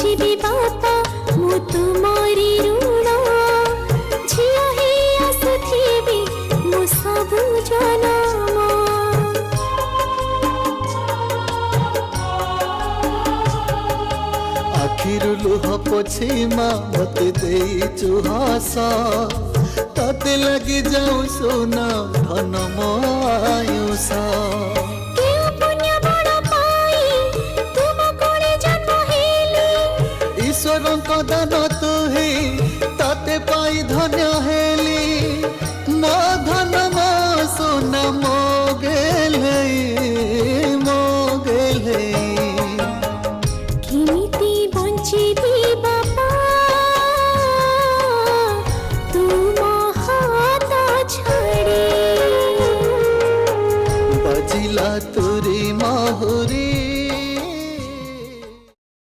बुझिबी बापा मु तुमरी ऋण झिया हे आसुथिबी मु सबु जनम। आखिरु लुह पोछि माँ मते देइचु हस तते लगी जाऊ सोना धन मो आयुष। केउ पुण्य बड़ पाई तुम कोणे जन्म हेली ईश्वरଙ୍କ दान तुही तते पाई धन्य हेली मो धन मो सोना मो गेले किमिति बंचिबी